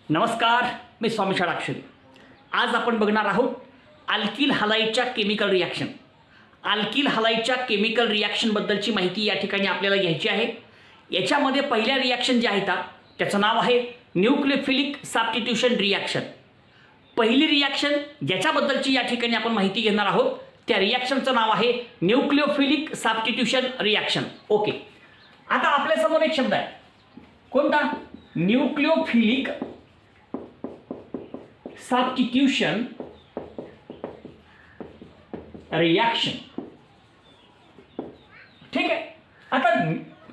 नमस्कार, मी स्वामी षडाक्षरी. आज आपण बघणार आहोत अल्किल हलाईडच्या केमिकल रिॲक्शन. अल्किल हलाईडच्या केमिकल रिॲक्शनबद्दलची माहिती या ठिकाणी आपल्याला घ्यायची आहे. याच्यामध्ये पहिल्या रिॲक्शन जे आहे त्याचं नाव आहे न्यूक्लियोफिलिक सबस्टिट्यूशन रिॲक्शन. पहिली रिॲक्शन ज्याच्याबद्दलची या ठिकाणी आपण माहिती घेणार आहोत त्या रिॲक्शनचं नाव आहे न्यूक्लियोफिलिक सबस्टिट्यूशन रिॲक्शन. ओके, आता आपल्यासमोर एक शब्द आहे, कोणता? Nucleophilic substitution reaction. ठीक आहे. आता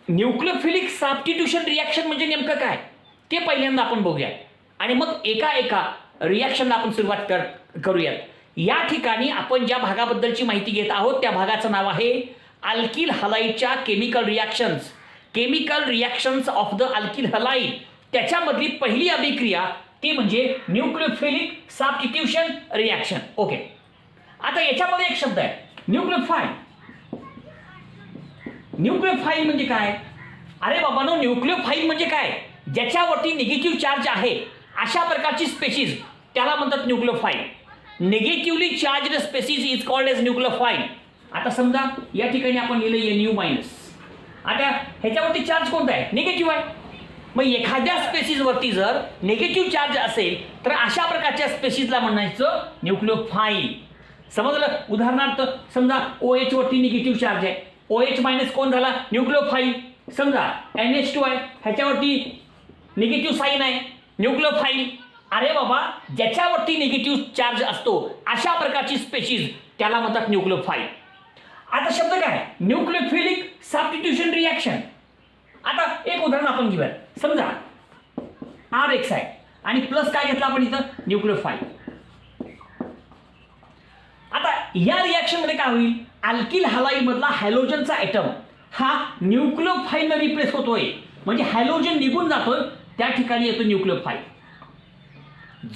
न्यूक्लियोफिलिक सबस्टिट्यूशन रिॲक्शन म्हणजे नेमकं काय ते पहिल्यांदा आपण बघूया आणि मग एका एका रिॲक्शनला आपण सुरुवात करूयात. या ठिकाणी आपण ज्या भागाबद्दलची माहिती घेत आहोत त्या भागाचं नाव आहे अल्किल हलाईडच्या chemical reactions. Chemical reactions of the alkyl halide. त्याच्यामधली पहिली अभिक्रिया ती म्हणजे न्यूक्लियोफिलिक सबस्टिट्यूशन रिॲक्शन. ओके, आता याच्यामध्ये एक शब्द आहे न्यूक्लियोफाइल. न्यूक्लियोफाइल म्हणजे काय? अरे बाबांनो, न्यूक्लियोफाइल म्हणजे काय? ज्याच्यावरती निगेटिव्ह चार्ज आहे अशा प्रकारची स्पेसीज त्याला म्हणतात nucleophile. Negatively charged species is called as nucleophile. आता समजा या ठिकाणी आपण लिहिलं Nu-. आता ह्याच्यावरती चार्ज कोणता आहे? निगेटिव्ह आहे. मग एखाद्या स्पेसीजवरती जर निगेटिव्ह चार्ज असेल तर अशा प्रकारच्या स्पेसीजला म्हणायचं न्यूक्लियोफाइल. समजलं? उदाहरणार्थ समजा OH वरती निगेटिव्ह चार्ज आहे, OH मायनस कोण झाला? न्यूक्लियोफाइल. समजा NH2 आहे, ह्याच्यावरती निगेटिव्ह साईन आहे, न्यूक्लियोफाइल. अरे बाबा, ज्याच्यावरती निगेटिव्ह चार्ज असतो अशा प्रकारची स्पेसीज त्याला म्हणतात न्यूक्लियोफाइल. आता शब्द काय? Nucleophilic substitution reaction. आता एक उदाहरण आपण घेऊया. समजा RX आहे आणि प्लस काय घेतला आपण इथं? न्यूक्लियोफाइल. आता या रिॲक्शन मध्ये काय होईल? अल्किल हलाईड मधला हॅलोजनचा ॲटम हा न्यूक्लियोफाइलने रिप्लेस होतोय. म्हणजे हॅलोजन निघून जातोय, त्या ठिकाणी येतो न्यूक्लियोफाइल.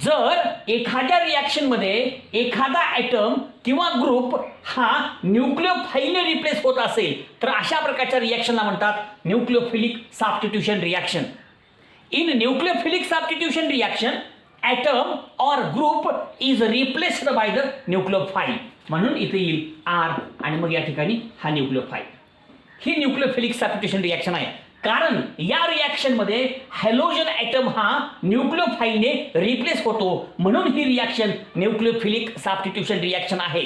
जर एखाद्या रिॲक्शन मध्ये एखादा ॲटम किंवा ग्रुप हा न्यूक्लियोफाइलने रिप्लेस होत असेल तर अशा प्रकारच्या रिॲक्शनला म्हणतात nucleophilic substitution reaction. In nucleophilic substitution reaction atom or group is replaced by the nucleophile. म्हणून इथे येईल R आणि मग या ठिकाणी हा न्यूक्लियोफाइल. ही न्यूक्लियोफिलिक सबस्टिट्यूशन रिॲक्शन आहे, कारण या रिॲक्शन मध्ये हॅलोजन ॲटम हा न्यूक्लियोफाइलने रिप्लेस होतो, म्हणून ही रिॲक्शन न्यूक्लियोफिलिक सबस्टिट्यूशन रिॲक्शन आहे.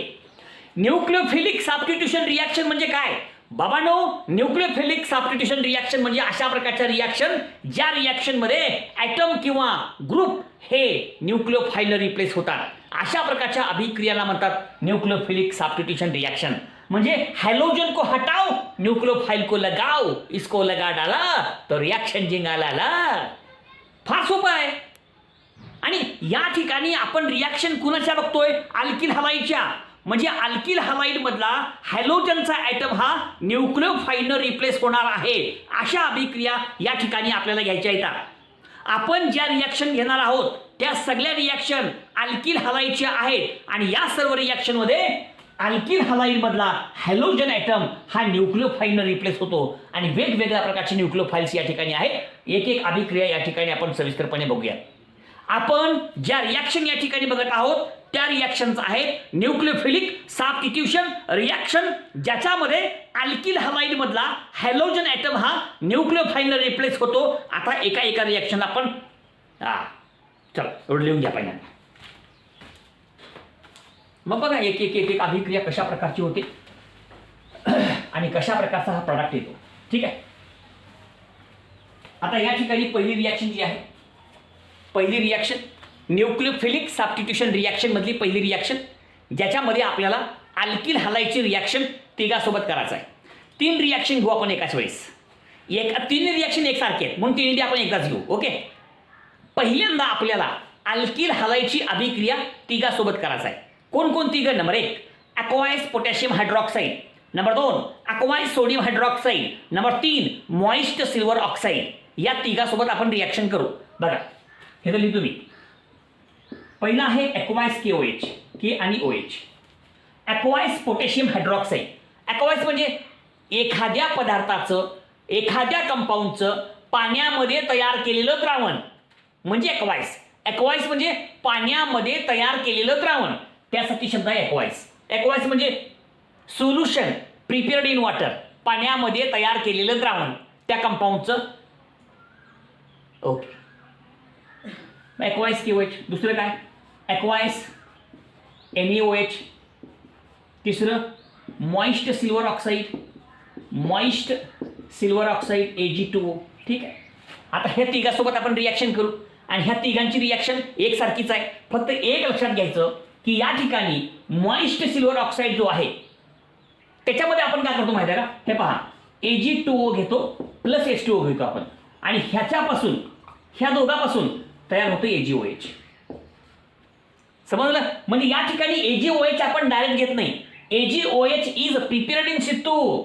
न्यूक्लियोफिलिक सबस्टिट्यूशन रिॲक्शन म्हणजे काय बाबांनो? न्यूक्लियोफिलिक सबस्टिट्यूशन रिॲक्शन म्हणजे अशा प्रकारच्या रिॲक्शन ज्या रिॲक्शन मध्ये ॲटम किंवा ग्रुप हे न्यूक्लियोफाइलने रिप्लेस होतात. अशा प्रकारच्या अभिक्रियाला म्हणतात न्यूक्लियोफिलिक सबस्टिट्यूशन रिॲक्शन. म्हणजे हॅलोजन को हटाओ, न्यूक्लियोफाइल को लगाओ, इसको लगा डाला तो रिॲक्शन जिंगाला ला. फार सोपं आहे. आणि या ठिकाणी आपण रिॲक्शन कुणाच्या बघतोय? अल्किल हलाईडच्या. म्हणजे अल्किल हलाईड मधला हॅलोजनचा ॲटम हा न्यूक्लियोफाइलने रिप्लेस होणार आहे. अशा अभिक्रिया या ठिकाणी आपल्याला घ्यायच्या येतात. आपण ज्या रिॲक्शन घेणार आहोत त्या सगळ्या रिॲक्शन अल्किल हलाईडच्या आहेत आणि या सर्व रिॲक्शन मध्ये अल्किल हलाईड मधला हॅलोजन ॲटम हा न्यूक्लियोफाइलने रिप्लेस होतो आणि वेगवेगळ्या प्रकारचे न्यूक्लियोफाइल्स या ठिकाणी आहेत. एक एक अभिक्रिया या ठिकाणी आपण सविस्तरपणे बघूया. आपण ज्या रिॲक्शन या ठिकाणी बघत आहोत त्या रिॲक्शन्स आहेत न्यूक्लियोफिलिक सबस्टिट्यूशन रिॲक्शन, ज्याच्यामध्ये अल्किल हलाईड मधला हॅलोजन ॲटम हा न्यूक्लियोफाइलने रिप्लेस होतो. आता एका एका रिॲक्शनला आपण चला एवढं लिहून घ्या पहिल्यांदा. मग बघा एक एक एक एक अभिक्रिया कशा प्रकारची होते आणि कशा प्रकारचा हा प्रॉडक्ट येतो. ठीक आहे. आता या ठिकाणी पहिली रिॲक्शन जी आहे, पहिली रिॲक्शन न्यूक्लियोफिलिक सबस्टिट्यूशन रिॲक्शन मधली पहिली रिॲक्शन, ज्याच्यामध्ये आपल्याला अल्किल हलाईडची रिॲक्शन तिघासोबत करायचं आहे. 3 रिॲक्शन घेऊ आपण एकाच वेळेस. 3 रिॲक्शन एकसारखे आहेत म्हणून 3 आपण एकदाच घेऊ. ओके. पहिल्यांदा आपल्याला अल्किल हलाईडची अभिक्रिया तिघासोबत करायचं आहे. कोणकोणती? Number 1 aqueous potassium hydroxide, number 2 aqueous sodium hydroxide, number 3 moist silver oxide. या तिघासोबत आपण रिॲक्शन करू. बघा हे तर लिहितो मी. पहिला आहे अक्वायस KOH, K आणि OH. Aqueous potassium hydroxide. Aqueous म्हणजे एखाद्या पदार्थाचं, एखाद्या कंपाऊंडचं पाण्यामध्ये तयार केलेलं द्रावण. म्हणजे ॲक्वाईस. ॲक्वाईस म्हणजे पाण्यामध्ये तयार केलेलं द्रावण, त्यासाठी शब्द आहे ॲक्वाईस. ॲक्वाईस म्हणजे सोल्युशन प्रिपेअर्ड इन वॉटर, पाण्यामध्ये तयार केलेलं द्रावण त्या कंपाऊंडचं. Okay, ॲक्वाईस KOH. दुसरं काय? ॲक्वाईस NaOH. तिसरं moist silver oxide, moist silver oxide Ag2O. ठीक आहे. आता ह्या तिघासोबत आपण रिॲक्शन करू आणि ह्या तिघांची रिॲक्शन एकसारखीच आहे. फक्त एक लक्षात घ्यायचं की या ठिकाणी मॉइस्ट सिल्वर ऑक्साईड जो आहे त्याच्यामध्ये आपण काय करतो माहिती आहे का? हे पहा, Ag2O घेतो प्लस H2O घेतो आपण आणि ह्याच्यापासून ह्या दोघांपासून तयार होतो AgOH. समजलं? म्हणजे या ठिकाणी AgOH आपण डायरेक्ट घेत नाही. AgOH is prepared in situ.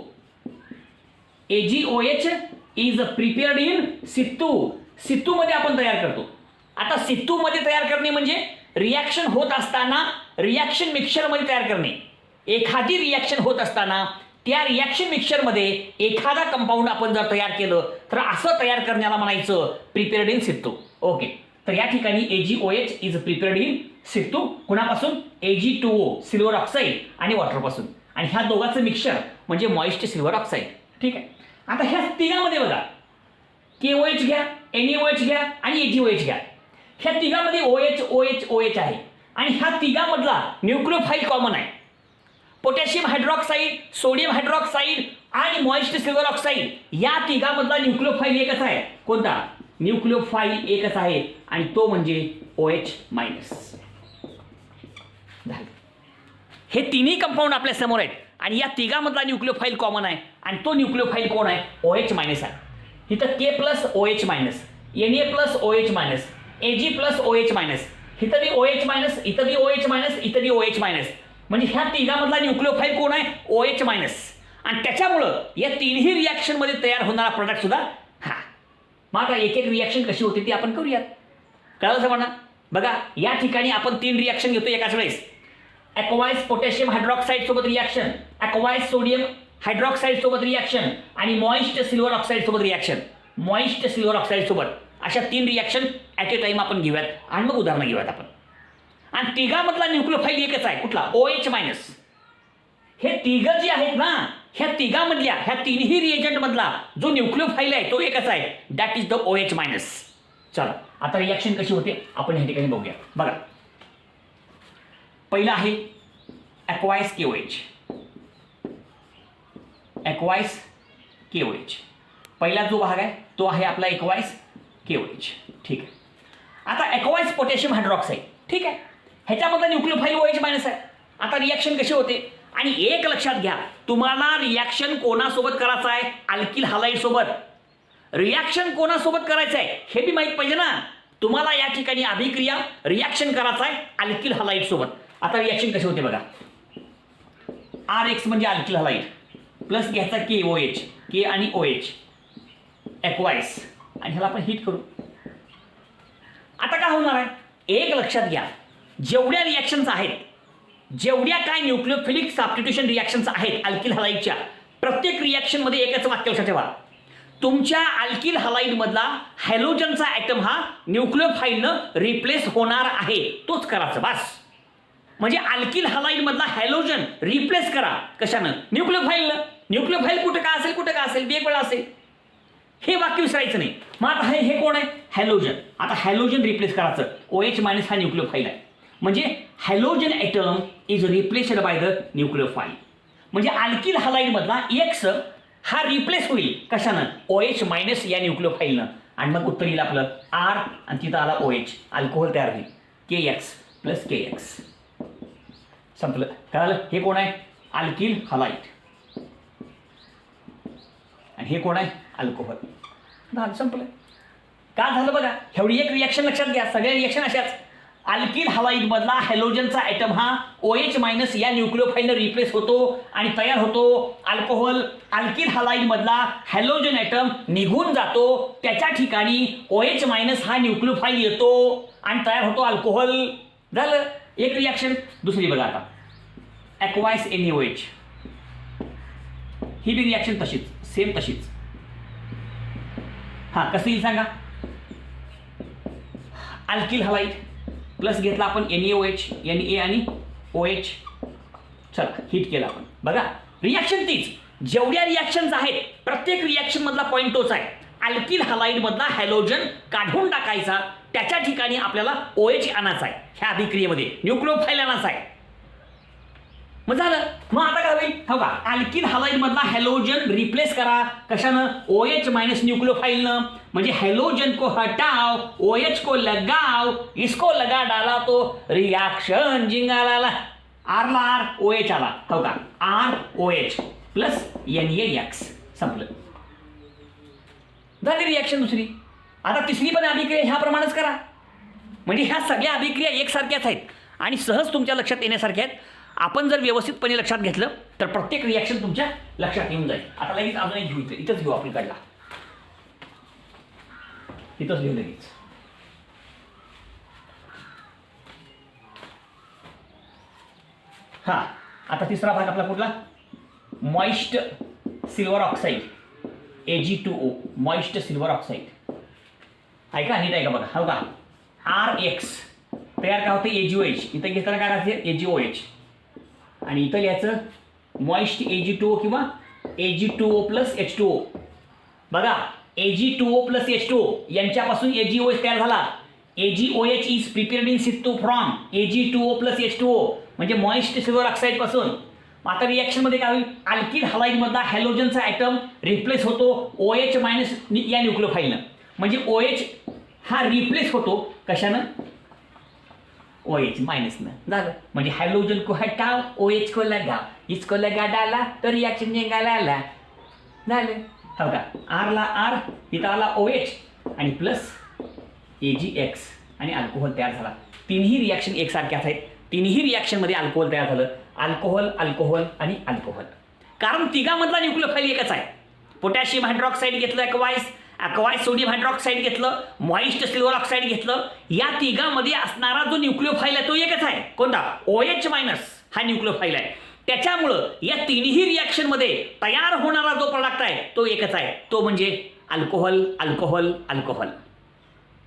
AgOH is prepared in situ. सितूमध्ये आपण तयार करतो. आता सितूमध्ये तयार करणे म्हणजे रिॲक्शन होत असताना रिॲक्शन मिक्सचरमध्ये तयार करणे. एखादी रिॲक्शन होत असताना त्या रिॲक्शन मिक्सचरमध्ये एखादा कंपाऊंड आपण जर तयार केलं तर असं तयार करण्याला म्हणायचं प्रिपेअर्ड इन सितू. ओके, तर या ठिकाणी AgOH is prepared in situ. कुणापासून? Ag2O सिल्वर ऑक्साईड आणि वॉटरपासून. आणि ह्या दोघांचं मिक्सचर म्हणजे मॉइस्ट सिल्वर ऑक्साईड. ठीक आहे. आता ह्या तिघांमध्ये बघा, KOH घ्या, NaOH घ्या आणि AgOH घ्या. ह्या तिघांमध्ये OH आहे आणि ह्या तिघांमधला न्यूक्लिओफाईल कॉमन आहे. पोटॅशियम हायड्रॉक्साईड, सोडियम हायड्रॉक्साईड आणि मॉइस्ट सिल्वर ऑक्साईड या तिघांमधला न्यूक्लिओफाईल एकच आहे. कोणता? न्यूक्लिओफाईल एकच आहे आणि तो म्हणजे OH-. हे तिन्ही कंपाऊंड आपल्या समोर आहेत आणि या तिघांमधला न्यूक्लिओफाईल कॉमन आहे आणि तो न्यूक्लिओफाईल कोण आहे? OH- आहे. इथं K plus OH minus, Na plus OH minus, Ag plus OH minus, इथं बी OH मायनस, इथं बी OH मायनस, इथं बी OH मायनस. म्हणजे ह्या तिघांमधला न्यूक्लिओफाईल कोण आहे? OH-. आणि त्याच्यामुळं या तिन्ही रिॲक्शनमध्ये तयार होणारा प्रोडक्ट सुद्धा हा. मग आता एक एक रिॲक्शन कशी होते ती आपण करूयात. कळलं समजा? बघा, या ठिकाणी आपण 3 रिॲक्शन घेतो एकाच वेळेस. ॲक्वाईस पोटॅशियम हायड्रॉक्साईड सोबत रिॲक्शन, ॲक्वाईस सोडियम हायड्रॉक्साईड सोबत रिॲक्शन आणि मॉइस्ट सिल्वर ऑक्साईड सोबत रिॲक्शन. मॉइस्ट सिल्वर ऑक्साईड सोबत अशा 3 रिॲक्शन ॲट ए टाइम आपण घेऊयात आणि मग उदाहरणं घेऊयात आपण. आणि तिघांमधला न्यूक्लिओफाईल एकच आहे. कुठला? OH-. हे तिघं जे आहेत ना, ह्या तिघांमधल्या ह्या तिन्ही रिएजंटमधला जो न्यूक्लिओफाईल आहे तो एकच आहे. That is the OH-. चला, आता रिॲक्शन कशी होते आपण ह्या ठिकाणी बघूया. बघा, पहिला आहे ॲक्वाईस KOH. ॲक्वाईस KOH पहिला जो भाग आहे तो आहे आपला ॲक्वाईस KOH. ठीक आहे. आता ॲक्वाईस पोटॅशियम हायड्रॉक्साईड. ठीक आहे, ह्याच्यामधला न्यूक्लिओफाईल OH- आहे. आता रिॲक्शन कशी होते आणि एक लक्षात घ्या, तुम्हाला रिॲक्शन कोणासोबत करायचं आहे? अल्किल हलाईड सोबत. रिॲक्शन कोणासोबत करायचं आहे हे बी माहीत पाहिजे ना. तुम्हाला या ठिकाणी अभिक्रिया रिॲक्शन करायचं आहे अल्किल हलाईड सोबत. आता रिॲक्शन कशी होते बघा. RX म्हणजे अल्किल हलाईड प्लस घ्यायचा KOH, K आणि OH ॲक्वाईस आणि ह्याला आपण हिट करू. आता काय होणार आहे? एक लक्षात घ्या, जेवढ्या रिॲक्शन्स आहेत, जेवढ्या काय न्यूक्लिओफिलिक सबस्टिट्यूशन रिॲक्शन्स आहेत अल्किल हलाईडच्या, प्रत्येक रिॲक्शनमध्ये एकच वाक्य लक्षात ठेवा. तुमच्या अल्किल हलाईडमधला हॅलोजनचा ॲटम हा न्यूक्लिओफाईलनं रिप्लेस होणार आहे. तोच करायचं बस. म्हणजे अल्किल हलाईडमधला हॅलोजन रिप्लेस करा. कशानं? न्यूक्लिओफाईलनं. न्यूक्लिओफाईल कुठं का असेल, कुठं का असेल, वेगवेगळं असेल, हे वाक्य विसरायचं नाही. मग आता हे कोण आहे? हॅलोजन. आता हॅलोजन रिप्लेस करायचं. OH- हा न्यूक्लिओफाईल आहे. म्हणजे halogen atom is replaced by the nucleophile. म्हणजे अल्किल हलाईडमधला X हा रिप्लेस होईल. कशानं? OH- या न्यूक्लिओफाईलनं. आणि मग उत्तर येईल आपलं R आणि तिथं आला OH. अल्कोहोल तयार होईल. KX plus KX. संपलं. कळालं? हे कोण आहे? Alkyl halide. आणि हे कोण आहे? अल्कोहोल. झालं, संपलं. का झालं बघा, एवढी एक रिॲक्शन लक्षात घ्या. सगळ्या रिॲक्शन अशाच. अल्किल हलाईडमधला हॅलोजनचा ॲटम हा OH- या न्यूक्लिओफाईलनं रिप्लेस होतो आणि तयार होतो अल्कोहोल. अल्किल हलाईडमधला हॅलोजन ॲटम निघून जातो, त्याच्या ठिकाणी OH- हा न्यूक्लिओफाईल येतो आणि तयार होतो अल्कोहोल. झालं एक रिॲक्शन. दुसरी बघा आता, ॲक्वाईस NaOH. ही बी रिॲक्शन तशीच, सेम तशीच. हां, कसं येईल सांगा? अल्किल हलाईड प्लस घेतला आपण NaOH, Na आणि OH. चला हिट केला आपण. बघा रिॲक्शन तीच, जेवढ्या रिॲक्शन्स आहेत प्रत्येक रिॲक्शन मधला पॉईंट तोच आहे. अल्किल हलाईड मधला हॅलोजन काढून टाकायचा, त्याच्या ठिकाणी आपल्याला OH आणायचा आहे. ह्या अभिक्रियेमध्ये न्यूक्लिओफाईल आणायचा आहे. मग झालं. मग आता काय होईल हो का, अल्किल हलाईड मधला हॅलोजन रिप्लेस करा कशानं, OH माइनस न्यूक्लियोफाइलनं. म्हणजे हॅलोजन को हटाओ, OH को लगाओ, इसको लगा डाला तो रिएक्शन जिंगाला. आर ला आर, OH आला हो का, ROH प्लस NaX. संपलं. झाली रिॲक्शन दुसरी. आता तिसरी पण अभिक्रिया ह्याप्रमाणेच करा. म्हणजे ह्या सगळ्या अभिक्रिया एकसारख्याच आहेत आणि सहज तुमच्या लक्षात येण्यासारख्या आहेत. आपण जर व्यवस्थितपणे लक्षात घेतलं तर प्रत्येक रिॲक्शन तुमच्या लक्षात येऊन जाईल. आता लगेच अजून एक घेऊ, इथंच घेऊ आपण काढला, इथंच घेऊ लगेच. हा आता तिसरा भाग आपला कुठला, moist silver oxide Ag2O, moist silver oxide. ऐका नीट ऐका बघा हो का, RX तयार काय होते AgOH, इथं घेताना काय करायचं AgOH आणि इथं लिहायचं मॉइस्ट Ag2O किंवा Ag2O प्लस H2O. बघा Ag2O प्लस H2O यांच्यापासून AgOH तयार झाला. AgOH is prepared in situ from Ag2O plus H2O म्हणजे मॉइस्ट सिल्वर ऑक्साईड पासून. आता रिॲक्शन मध्ये काय होईल, अल्किल हलाईड मधला हॅलोजनचा ॲटम रिप्लेस होतो OH मायनस या न्यूक्लिओफाईलनं. म्हणजे OH हा रिप्लेस होतो कशानं, OH माइनसनं. झालं. म्हणजे हॅलोजन को हटाओ, OH को लगाओ, इसको लगा डाला तो रिॲक्शन निघायला आला. झालं हो का, आर ला आर, इथं आला OH आणि प्लस AgX आणि अल्कोहोल तयार झाला. तिन्ही रिॲक्शन एकसारख्याच आहेत. तिन्ही रिॲक्शनमध्ये अल्कोहोल तयार झालं. अल्कोहोल, अल्कोहोल आणि अल्कोहोल. कारण तिघामधला न्यूक्लिओफाईल एकच आहे. पोटॅशियम हायड्रॉक्साईड घेतलं अक्वाईस सोडियम हायड्रॉक्साईड घेतलं, मॉइस्ट सिल्वर ऑक्साईड घेतलं. या तिघामध्ये असणारा जो न्यूक्लिओफाईल आहे तो एकच आहे. कोणता, OH मायनस हा न्यूक्लिओफाईल आहे. त्याच्यामुळं या तिन्ही रिॲक्शनमध्ये तयार होणारा जो प्रोडक्ट आहे तो एकच आहे, तो म्हणजे अल्कोहोल, अल्कोहोल, अल्कोहोल.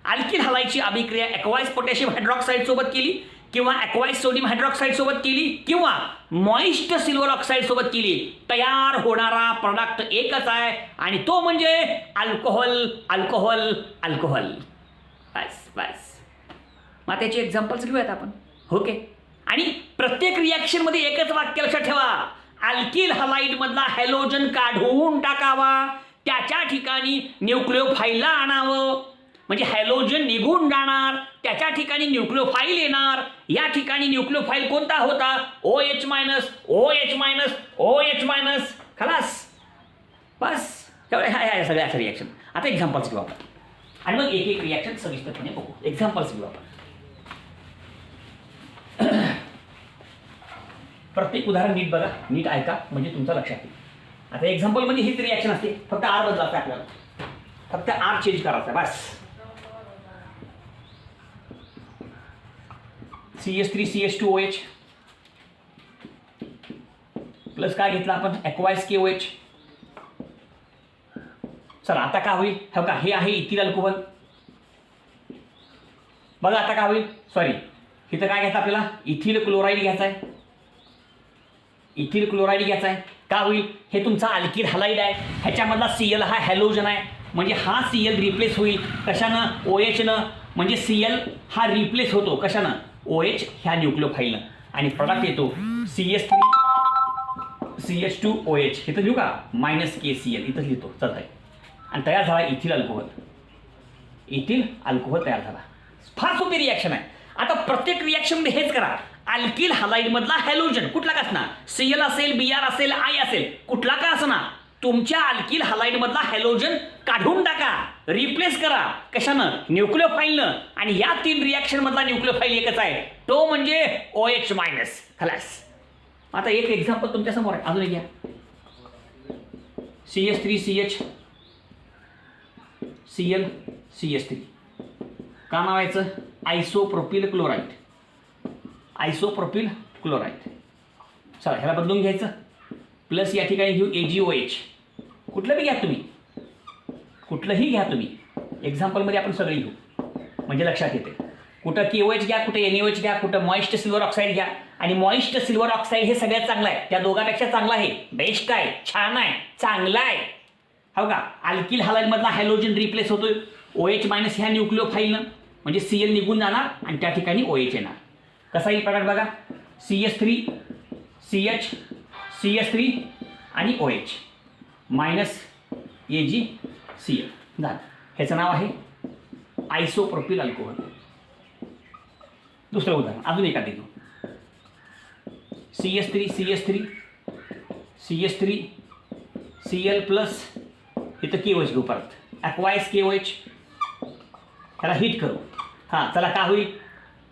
अल्किल हलाईडची अभिक्रिया अक्वाईस पोटॅशियम हायड्रॉक्साईड सोबत केली किंवा अक्वाईस सोडियम हायड्रॉक्साईड सोबत केली किंवा मॉइस्ट सिल्वर ऑक्साईड सोबत केली, तयार होणारा प्रोडक्ट एकच आहे आणि तो म्हणजे अल्कोहोल, अल्कोहोल, अल्कोहोल. बस बस. मग त्याचे एक्झाम्पल्स घेऊयात आपण. ओके. आणि प्रत्येक रिॲक्शनमध्ये एकच वाक्य लक्षात ठेवा, अल्किल हलाईड मधला हॅलोजन काढून टाकावा, त्याच्या ठिकाणी न्यूक्लिओफाईलला आणावं. म्हणजे हॅलोजन निघून जाणार, त्याच्या ठिकाणी न्यूक्लिओफाईल येणार. या ठिकाणी न्यूक्लिओफाईल कोणता होता, OH minus, OH minus, OH minus. खलास. बस ह्या सगळ्या रिॲक्शन. आता एक्झाम्पल्स घेऊ आपण आणि मग एक एक रिॲक्शन सविस्तरपणे बघू. एक्झाम्पल्स घेऊ आपण. प्रत्येक उदाहरण नीट बघा, नीट ऐका म्हणजे तुमचं लक्षात येईल. आता एक्झाम्पल म्हणजे हीच रिॲक्शन असते, फक्त R बदलायचं आपल्याला, फक्त R चेंज करायचा बस. CH3CH2OH प्लस काय घेतला आपण, अक्वाईस KOH. चला आता काय होईल हो का, हे आहे इथिल अल्कोहोल. बघा आता काय होईल, सॉरी इथं काय घ्यायचं आपल्याला, इथिल क्लोराईड घ्यायचा आहे. इथिल क्लोराईड घ्यायचा आहे. काय होईल, हे तुमचा अल्किल हलाईड आहे, ह्याच्यामधला Cl हा हॅलोजन आहे. म्हणजे हा Cl रिप्लेस होईल कशानं, OHनं. म्हणजे Cl हा रिप्लेस होतो कशानं, OH ह्या न्यूक्लिओफाईलनं. आणि प्रोडक्ट येतो CH2OH. इथं लिहू का, मायनस KCl इथंच लिहितो. चल आहे. आणि तयार झाला इथिल अल्कोहोल. इथिल अल्कोहोल तयार झाला. फार सोपी रिॲक्शन आहे. आता प्रत्येक रिॲक्शनमध्ये हेच करा, अल्किल हलाईड मधला हॅलोजन कुठला का असणार, Cl असेल, Br असेल, I असेल, कुठला का असणार, तुमच्या अल्किल हलाईड मधला हॅलोजन काढून टाका, रिप्लेस करा कशानं, न्यूक्लिओफाईलनं. आणि या तीन रिॲक्शन मधला न्यूक्लिओफाईल एकच आहे, तो म्हणजे OH मायनस. खलास. आता एक एक्झाम्पल तुमच्या समोर आहे, अजून घ्या. CH3CH Cl CH3 का नाव याचं, आयसोप्रोपिल क्लोराईड. Isopropyl chloride. चला ह्याला बदलून घ्यायचं. प्लस या ठिकाणी घेऊ AgOH. कुठलं बी घ्या तुम्ही, कुठलंही घ्या तुम्ही. एक्झाम्पलमध्ये आपण सगळी घेऊ म्हणजे लक्षात येते. कुठं KOH घ्या, कुठं NaOH घ्या, कुठं मॉइस्ट सिल्वर ऑक्साईड घ्या. आणि मॉइस्ट सिल्वर ऑक्साईड हे सगळ्यात चांगलं आहे, त्या दोघांपेक्षा चांगलं आहे, बेस्ट आहे, छान आहे, चांगलं आहे. हो का. अल्किल हलाईडमधला हॅलोजन रिप्लेस होतोय OH मायनस ह्या न्यूक्लिओफाईलनं, म्हणजे Cl निघून जाणार आणि त्या ठिकाणी OH येणार. कसा येईल प्रॉडक्ट बघा, CH3 CH CH3 आणि OH मायनस AgCl झालं. ह्याचं नाव आहे आयसोप्रोपिल अल्कोहोल. दुसरं उदाहरण अजून एका देतो. CH3 CH3 CH3 Cl plus इथं KOH घेऊ परत, ॲक्वायस KOH, त्याला हिट करू. हां चला काय होईल,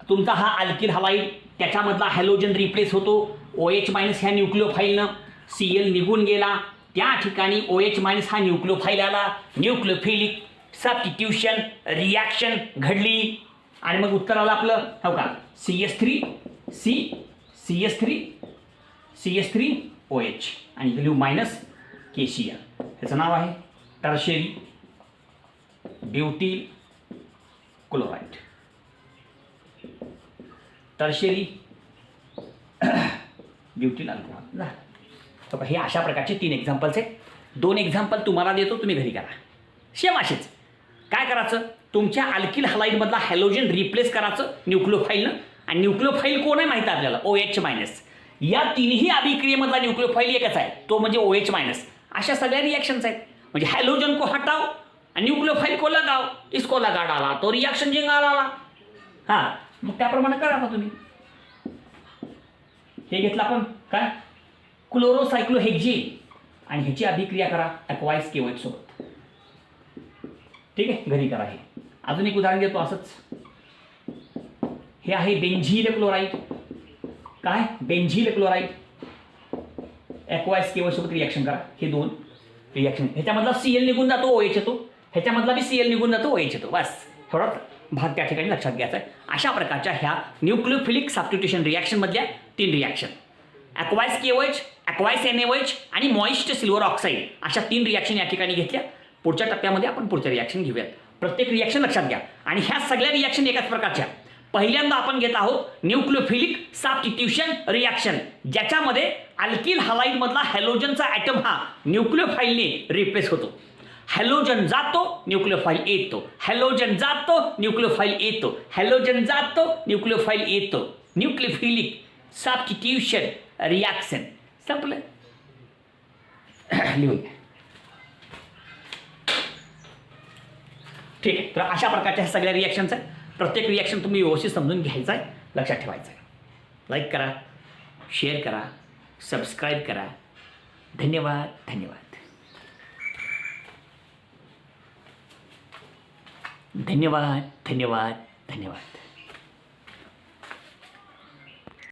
तुमचा हा अल्किल हलाईड त्याच्यामधला हॅलोजन रिप्लेस होतो OH मायनस ह्या न्यूक्लिओफाईलनं. Cl निघून गेला, त्या ठिकाणी OH मायनस हा न्यूक्लिओफाईल आला, न्यूक्लिओफिलिक सबस्टिट्यूशन रिॲक्शन घडली आणि मग उत्तर आलं आपलं. हो का, CH3 CH3 OH आणि व्हॅल्यू मायनस KCl. ह्याचं नाव आहे टर्शरी ब्युटिल क्लोराईड. टर्शरी ब्युटिल अल्कोहोल झालं. तर हे अशा प्रकारचे 3 एक्झाम्पल्स आहेत. 2 एक्झाम्पल तुम्हाला देतो, तुम्ही घरी करा. सेम असेच. काय करायचं, तुमच्या अल्किल हलाईडमधला हॅलोजन रिप्लेस करायचं न्यूक्लिओफाईलनं. आणि न्यूक्लिओफाईल कोण आहे माहिती आहे आपल्याला, OH मायनस. या तिन्ही अभिक्रियेमधला न्यूक्लिओफाईल एकच आहे, तो म्हणजे OH मायनस. अशा सगळ्या रिॲक्शन्स आहेत. म्हणजे हॅलोजन को हटाव आणि न्यूक्लिओफाईल को लगाव, इसको लगा डाला तो रिॲक्शन जिंगा आला. हां मग त्याप्रमाणे करा आता तुम्ही. हे घेतलं आपण काय, क्लोरोसायक्लोहेक्झेन, आणि ह्याची अभिक्रिया करा ॲक्वायस KOH सोबत. ठीक आहे, घरी करा. हे अजून एक उदाहरण देतो असंच. हे आहे बेंझिल क्लोराईड. काय, बेंझिल क्लोराईड ॲक्वायस KOH सोबत रिॲक्शन करा. हे 2 रिॲक्शन, ह्याच्यामधला Cl निघून जातो, OH येतो, ह्याच्यामधला बी Cl निघून जातो, OH येतो. बस थोडा भाग त्या ठिकाणी लक्षात घ्यायचा आहे. अशा प्रकारच्या ह्या न्यूक्लिओफिलिक सबस्टिट्यूशन रिॲक्शनमधल्या 3 reaction, aqueous KOH, aqueous NaOH आणि मॉइस्ट सिल्वर ऑक्साईड, अशा 3 रिॲक्शन या ठिकाणी घेतल्या. पुढच्या टप्प्यामध्ये आपण पुढच्या रिॲक्शन घेऊयात. प्रत्येक रिॲक्शन लक्षात घ्या. आणि ह्या सगळ्या रिॲक्शन एकाच प्रकारच्या. पहिल्यांदा आपण घेत आहोत न्यूक्लिओफिलिक सबस्टिट्यूशन रिॲक्शन, ज्याच्यामध्ये अल्किल हलाईडमधला हॅलोजनचा ॲटम हा न्यूक्लिओफाईलने रिप्लेस होतो. हॅलोजन जातो, न्यूक्लिओफाईल येतो, हॅलोजन जातो, न्यूक्लिओफाईल येतो, हॅलोजन जातो, न्यूक्लिओफाईल येतो. न्यूक्लिओफिलिक सबस्टिट्यूशन रिॲक्शन संपलं. लिहून घ्या. ठीक आहे. तर अशा प्रकारच्या ह्या सगळ्या रिॲक्शन्स आहेत. प्रत्येक रिॲक्शन तुम्ही व्यवस्थित समजून घ्यायचं आहे, लक्षात ठेवायचं आहे. लाईक करा, शेअर करा, सबस्क्राईब करा. धन्यवाद धन्यवाद धन्यवाद धन्यवाद धन्यवाद.